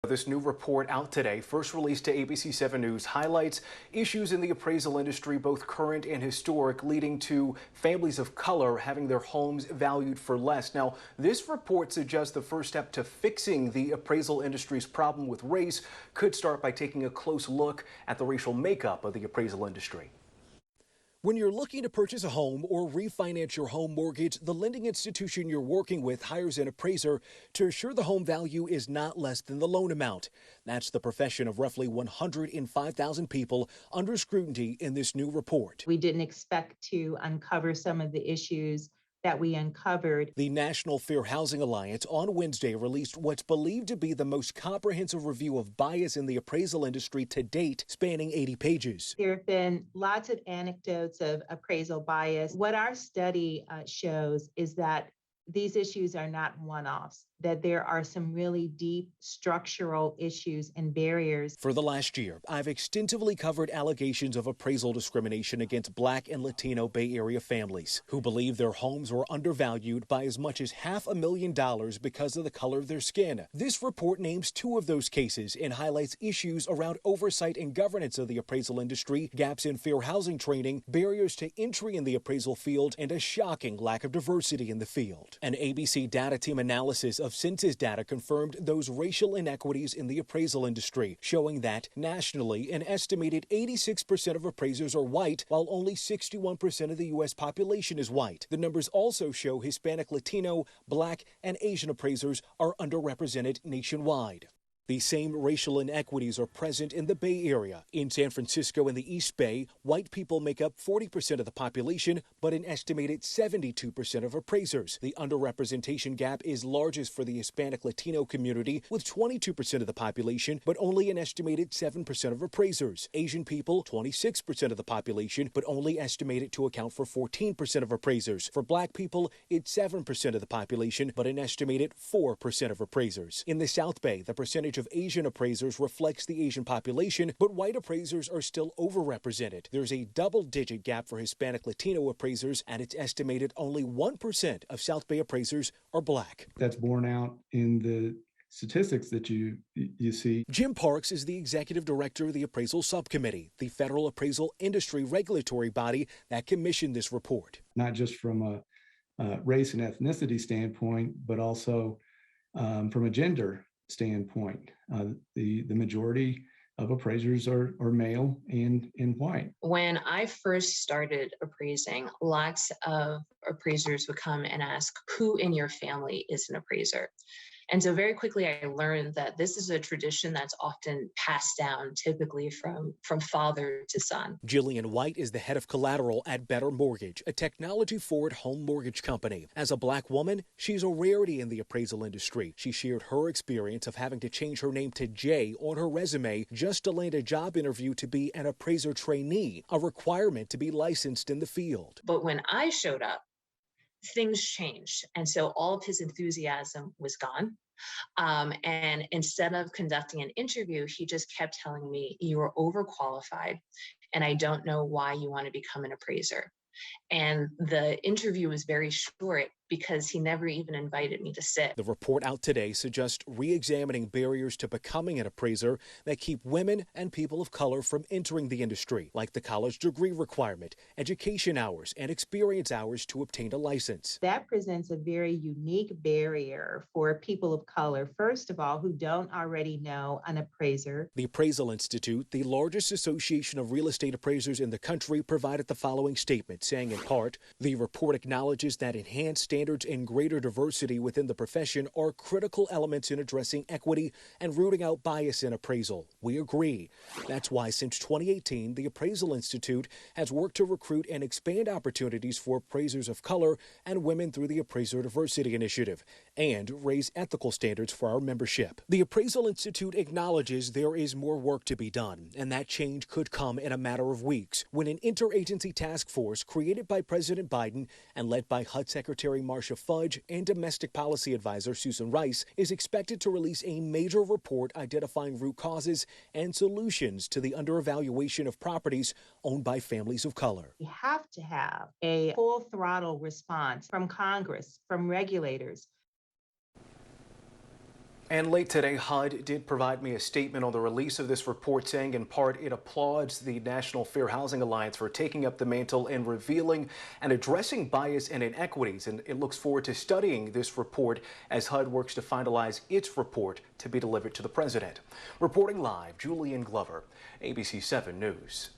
This new report out today, first released to ABC 7 News, highlights issues in the appraisal industry, both current and historic, leading to families of color having their homes valued for less. Now, this report suggests the first step to fixing the appraisal industry's problem with race could start by taking a close look at the racial makeup of the appraisal industry. When you're looking to purchase a home or refinance your home mortgage, the lending institution you're working with hires an appraiser to ensure the home value is not less than the loan amount. That's the profession of roughly 105,000 people under scrutiny in this new report. We didn't expect to uncover some of the issues that we uncovered. The National Fair Housing Alliance on Wednesday released what's believed to be the most comprehensive review of bias in the appraisal industry to date, spanning 80 pages. There have been lots of anecdotes of appraisal bias. What our study shows is that these issues are not one-offs, that there are some really deep structural issues and barriers. For the last year, I've extensively covered allegations of appraisal discrimination against Black and Latino Bay Area families who believe their homes were undervalued by as much as $500,000 because of the color of their skin. This report names two of those cases and highlights issues around oversight and governance of the appraisal industry, gaps in fair housing training, barriers to entry in the appraisal field, and a shocking lack of diversity in the field. An ABC data team analysis of census data confirmed those racial inequities in the appraisal industry, showing that nationally, an estimated 86% of appraisers are white, while only 61% of the U.S. population is white. The numbers also show Hispanic, Latino, Black, and Asian appraisers are underrepresented nationwide. These same racial inequities are present in the Bay Area. In San Francisco and the East Bay, white people make up 40% of the population, but an estimated 72% of appraisers. The underrepresentation gap is largest for the Hispanic Latino community, with 22% of the population, but only an estimated 7% of appraisers. Asian people, 26% of the population, but only estimated to account for 14% of appraisers. For Black people, it's 7% of the population, but an estimated 4% of appraisers. In the South Bay, the percentage of Asian appraisers reflects the Asian population, but white appraisers are still overrepresented. There's a double-digit gap for Hispanic Latino appraisers, and it's estimated only 1% of South Bay appraisers are Black. That's borne out in the statistics that you see. Jim Parks is the executive director of the Appraisal Subcommittee, the federal appraisal industry regulatory body that commissioned this report. Not just from a race and ethnicity standpoint, but also from a gender standpoint. The majority of appraisers are male and white. When I first started appraising, lots of appraisers would come and ask, who in your family is an appraiser? And so very quickly, I learned that this is a tradition that's often passed down, typically from father to son. Jillian White is the head of collateral at Better Mortgage, a technology-forward home mortgage company. As a Black woman, she's a rarity in the appraisal industry. She shared her experience of having to change her name to Jay on her resume just to land a job interview to be an appraiser trainee, a requirement to be licensed in the field. But when I showed up, things changed. And so all of his enthusiasm was gone. And instead of conducting an interview, he just kept telling me, you are overqualified, and I don't know why you want to become an appraiser. And the interview was very short because he never even invited me to sit. The report out today suggests re-examining barriers to becoming an appraiser that keep women and people of color from entering the industry, like the college degree requirement, education hours, and experience hours to obtain a license. That presents a very unique barrier for people of color, first of all, who don't already know an appraiser. The Appraisal Institute, the largest association of real estate appraisers in the country, provided the following statement, saying in part, the report acknowledges that enhanced standards and greater diversity within the profession are critical elements in addressing equity and rooting out bias in appraisal. We agree. That's why since 2018, the Appraisal Institute has worked to recruit and expand opportunities for appraisers of color and women through the Appraiser Diversity Initiative and raise ethical standards for our membership. The Appraisal Institute acknowledges there is more work to be done, and that change could come in a matter of weeks when an interagency task force created by President Biden and led by HUD Secretary Marcia Fudge and Domestic Policy Advisor Susan Rice is expected to release a major report identifying root causes and solutions to the undervaluation of properties owned by families of color. We have to have a full throttle response from Congress, from regulators. And late today, HUD did provide me a statement on the release of this report, saying in part it applauds the National Fair Housing Alliance for taking up the mantle and revealing and addressing bias and inequities. And it looks forward to studying this report as HUD works to finalize its report to be delivered to the president. Reporting live, Julian Glover, ABC 7 News.